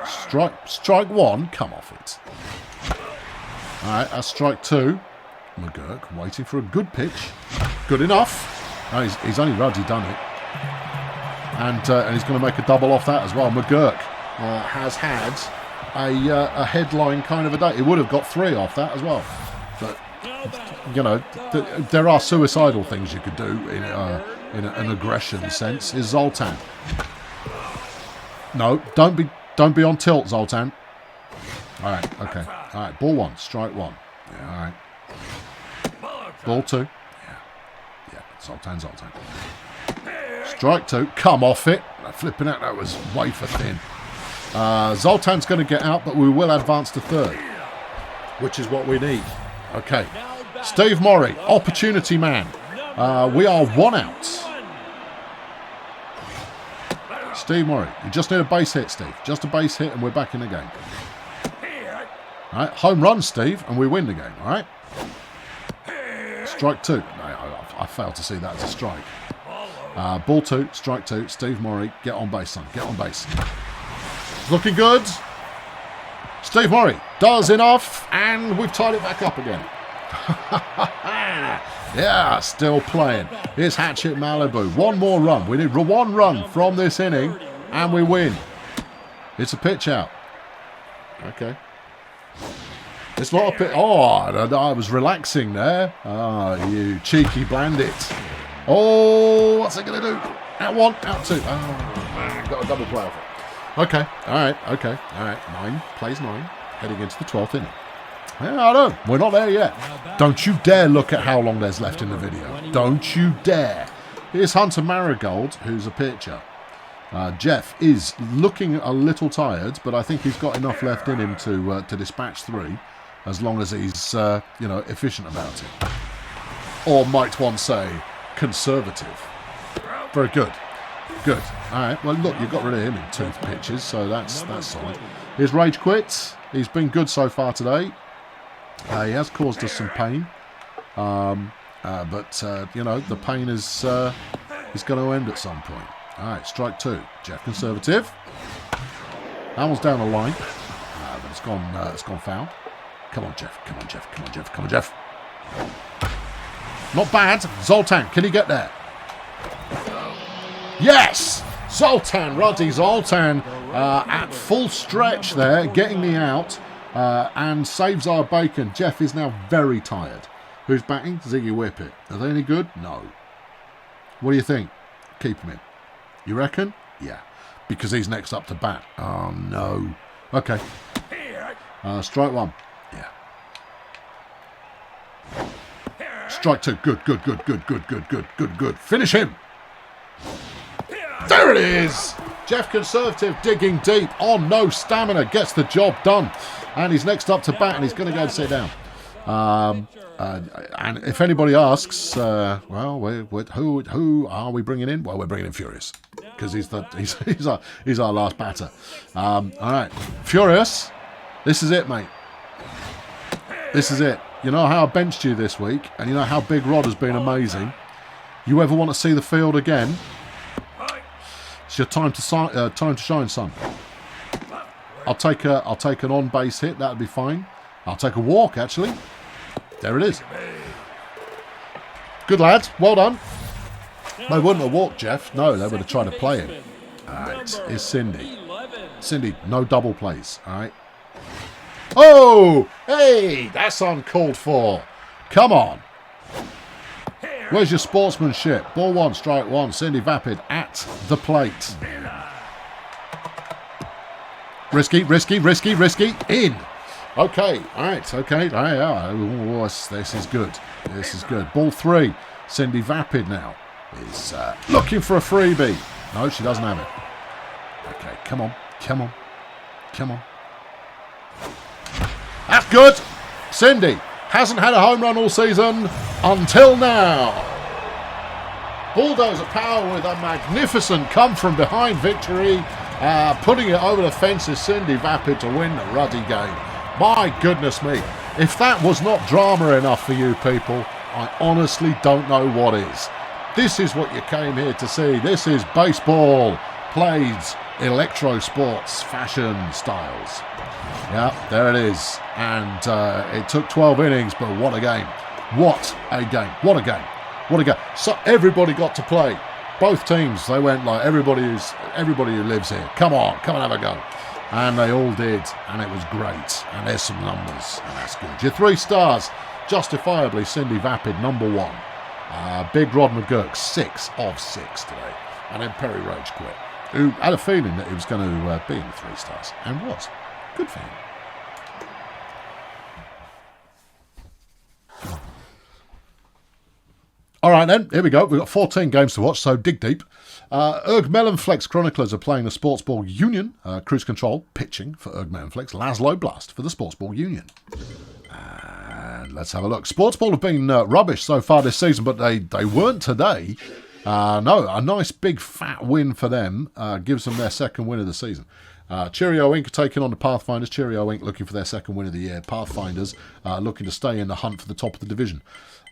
Strike 1. Come off it. All right. That's strike 2. McGurk waiting for a good pitch. Good enough. No, he's only ruddy done it. And he's going to make a double off that as well. McGurk has had a headline kind of a day. He would have got 3 off that as well. But, there are suicidal things you could do in an aggression sense. Is Zoltan. No, don't be on tilt, Zoltan. All right, okay. All right, ball 1, strike 1. Yeah, all right. Ball 2. Yeah, Zoltan. Strike 2. Come off it. Flipping out, that was wafer thin. Zoltan's going to get out, but we will advance to 3rd, which is what we need. Okay. Steve Mori, opportunity man. We are 1 out. Steve Mori, you just need a base hit, Steve. Just a base hit, and we're back in the game. All right, home run, Steve, and we win the game. All right. Strike 2. I failed to see that as a strike. Ball 2, strike 2. Steve Mori, get on base, son. Get on base. Looking good. Steve Mori does enough, and we've tied it back up again. Yeah, still playing. Here's Hatchet Malibu. 1 more run. We need 1 run from this inning, and we win. It's a pitch out. Okay. It's not a pitch. Oh, I was relaxing there. Oh, you cheeky bandit. Oh, what's it going to do? Out 1, out 2. Oh, man, got a double play off it. Okay, all right. 9, plays 9, heading into the 12th inning. Yeah, I know, we're not there yet. Don't you dare look at how long there's left in the video. Don't you dare. Here's Hunter Marigold, who's a pitcher. Jeff is looking a little tired, but I think he's got enough left in him to dispatch 3, as long as he's efficient about it. Or might one say, conservative. Very good. Good. All right. Well, look, you got rid of him in 2 pitches, so that's solid. Here's Rage Quit. He's been good so far today. He has caused us some pain, but the pain is going to end at some point. All right, strike 2. Jeff conservative. That one's down the line, but it's gone foul. Come on, Jeff. Come on, Jeff. Come on, Jeff. Come on, Jeff. Not bad. Zoltan, can he get there? Yes! Zoltan, Ruddy Zoltan, at full stretch there, getting the out, and saves our bacon. Jeff is now very tired. Who's batting? Ziggy Whippet. Are they any good? No. What do you think? Keep him in. You reckon? Yeah. Because he's next up to bat. Oh, no. Okay. Strike one. Yeah. Strike two. Good. Finish him. There it is. Jeff Conservative digging deep on no stamina. Gets the job done. And he's next up to bat and he's going to go and sit down. And if anybody asks, who are we bringing in? Well, we're bringing in Furious because he's our last batter. All right, Furious, this is it, mate. This is it. You know how I benched you this week, and you know how Big Rod has been amazing. You ever want to see the field again? It's your time to shine, son. I'll take an on base hit. That'd be fine. I'll take a walk actually. There it is. Good lad. Well done. They wouldn't have walked, Jeff. No, they would have tried to play him. All right. Here's Cindy. Cindy, no double plays. All right. Oh! Hey! That's uncalled for. Come on. Where's your sportsmanship? Ball one, strike one. Cindy Vapid at the plate. Risky. In. Okay, all right, okay. Oh, this is good. This is good. Ball three. Cindy Vapid now is looking for a freebie. No, she doesn't have it. Okay, come on. That's good. Cindy hasn't had a home run all season until now. Bulldozer Power with a magnificent come-from-behind victory. Putting it over the fence is Cindy Vapid to win the ruddy game. My goodness me. If that was not drama enough for you people, I honestly don't know what is. This is what you came here to see. This is baseball played Electrosports fashion styles. Yeah, there it is. And it took 12 innings, but what a game. What a game. So everybody got to play. Both teams, they went like everybody who lives here. Come on, have a go. And they all did, and it was great. And there's some numbers, and that's good. Your 3 stars, justifiably Cindy Vapid, number 1. Big Rod McGurk, 6 of 6 today. And then Perry Roach quit, who had a feeling that he was going to be in the 3 stars, and was. Good for him. All right, then. Here we go. We've got 14 games to watch, so dig deep. Erg Melonflex Chroniclers are playing the Sportsball Union. Cruise Control pitching for Erg Melonflex. Laszlo Blast for the Sportsball Union. And let's have a look. Sportsball have been rubbish so far this season, but they weren't today. No, a nice big fat win for them. Gives them their second win of the season. Cheerio Inc. are taking on the Pathfinders. Cheerio Inc. looking for their second win of the year. Pathfinders looking to stay in the hunt for the top of the division.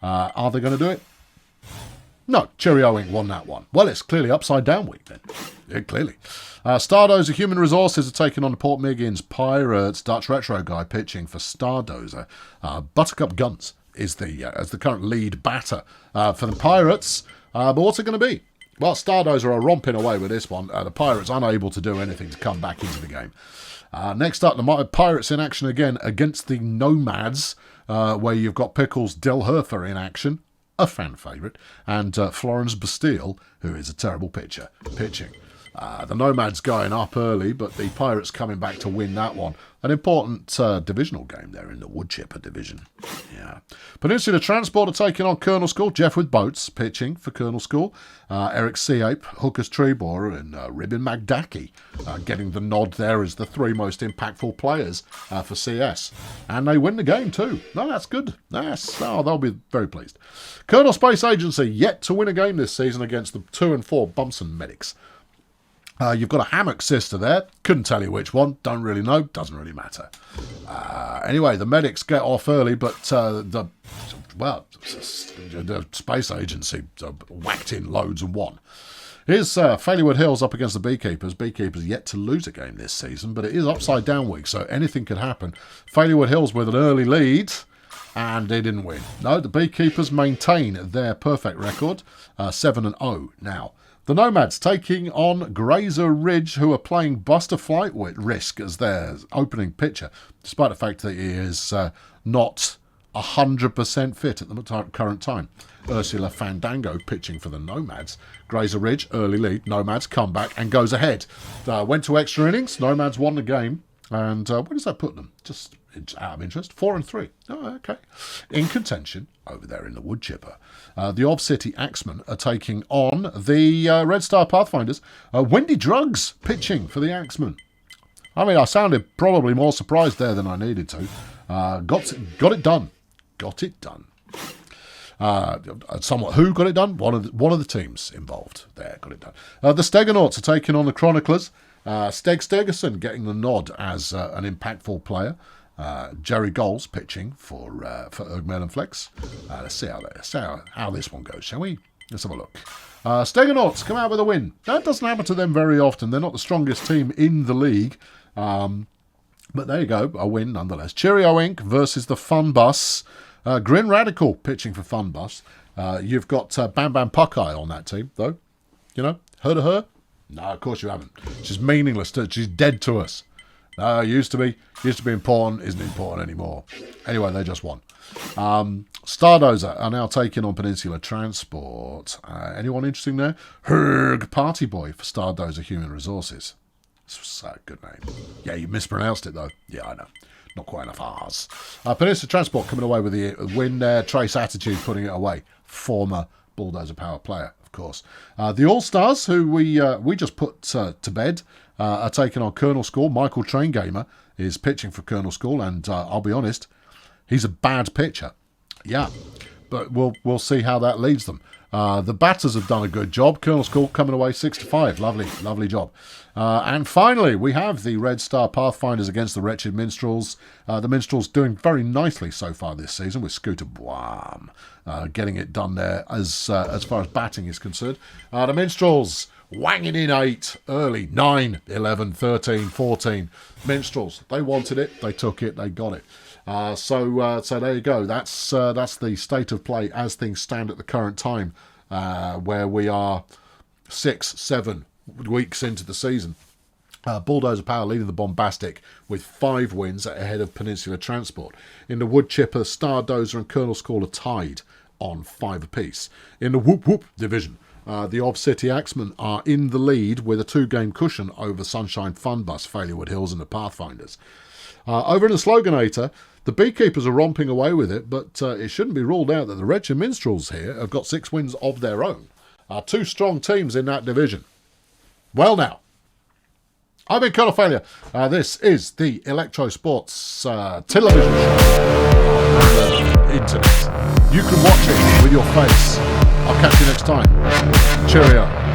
Are they going to do it? No, Cheerio Inc. won that one. Well, it's clearly upside down week then. Yeah, clearly. Stardozer Human Resources are taking on the Port Miggins Pirates. Dutch Retro guy pitching for Stardozer. Buttercup Guns is as the current lead batter for the Pirates. But what's it going to be? Well, Stardozer are romping away with this one. The Pirates unable to do anything to come back into the game. Next up, the Pirates in action again against the Nomads, where you've got Pickles Delherfer in action, a fan favourite, and Florence Bastille, who is a terrible pitcher, pitching. The Nomads going up early, but the Pirates coming back to win that one. An important divisional game there in the Woodchipper division. Yeah. Peninsula Transport are taking on Colonel School. Jeff with Boats pitching for Colonel School. Eric Seape, Hooker's Treeborer, and Ribbon McDackey getting the nod there as the 3 most impactful players for CS. And they win the game too. No, that's good. They'll be very pleased. Colonel Space Agency yet to win a game this season against the 2 and 4 Bumpson Medics. You've got a Hammock sister there. Couldn't tell you which one. Don't really know. Doesn't really matter. Anyway, the Medics get off early, but the Space Agency whacked in loads and won. Here's Faileywood Hills up against the Beekeepers. Beekeepers yet to lose a game this season, but it is upside down week, so anything could happen. Faileywood Hills with an early lead, and they didn't win. No, the Beekeepers maintain their perfect record, 7-0 now. The Nomads taking on Grazer Ridge, who are playing Buster Flight with Risk as their opening pitcher, despite the fact that he is not 100% fit at the current time. Ursula Fandango pitching for the Nomads. Grazer Ridge, early lead. Nomads come back and goes ahead. Went to extra innings. Nomads won the game. And where does that put them? Just out of interest. 4-3. Oh, okay. In contention over there in the wood chipper. The Ob City Axemen are taking on the Red Star Pathfinders. Wendy Druggs pitching for the Axemen. I mean, I sounded probably more surprised there than I needed to. Got it done. Got it done. Somewhat who got it done? One of the teams involved there got it done. The Stegonauts are taking on the Chroniclers. Steg Stegerson getting the nod as an impactful player. Jerry Goals pitching for Ergmellenflex. Let's see how this one goes, shall we? Let's have a look. Stegonauts come out with a win. That doesn't happen to them very often. They're not the strongest team in the league. But there you go, a win nonetheless. Cheerio Inc. versus the Fun Bus. Grin Radical pitching for Fun Bus. You've got Bam Bam Puckeye on that team, though. You know, heard of her? No, of course you haven't. She's meaningless. She's dead to us. No, used to be important, isn't important anymore. Anyway, they just won. Stardozer are now taking on Peninsula Transport. Anyone interesting there? Herg Party Boy for Stardozer Human Resources. It's a good name. Yeah, you mispronounced it though. Yeah, I know. Not quite enough R's. Peninsula Transport coming away with the win there. Trace Attitude putting it away. Former Bulldozer Power player, of course. The All-Stars, who we just put to bed, are taking on Colonel School. Michael Traingamer is pitching for Colonel School, and I'll be honest, he's a bad pitcher. Yeah, but we'll see how that leads them. The batters have done a good job. Colonel School coming away 6-5. Lovely job. And finally, we have the Red Star Pathfinders against the Wretched Minstrels. The Minstrels doing very nicely so far this season with Scooter Boam getting it done there as far as batting is concerned. The Minstrels wanging in 8 early, 9, 11, 13, 14. Minstrels, they wanted it, they took it, they got it. So there you go. That's the state of play as things stand at the current time, where we are 6-7 weeks into the season. Bulldozer Power leading the Bombastic with 5 wins ahead of Peninsula Transport. In the Wood Chipper, Stardozer and Colonel School are tied on 5 apiece. In the Whoop Whoop division, the Ob City Axemen are in the lead with a 2-game cushion over Sunshine Fun Bus, Failure Hills and the Pathfinders. Over in the Sloganator, the Beekeepers are romping away with it, but it shouldn't be ruled out that the Wretched Minstrels here have got 6 wins of their own. 2 strong teams in that division. Well now, I've been Colonel Failure. This is the Electrosports television show on the internet. You can watch it with your face. I'll catch you next time. Cheerio.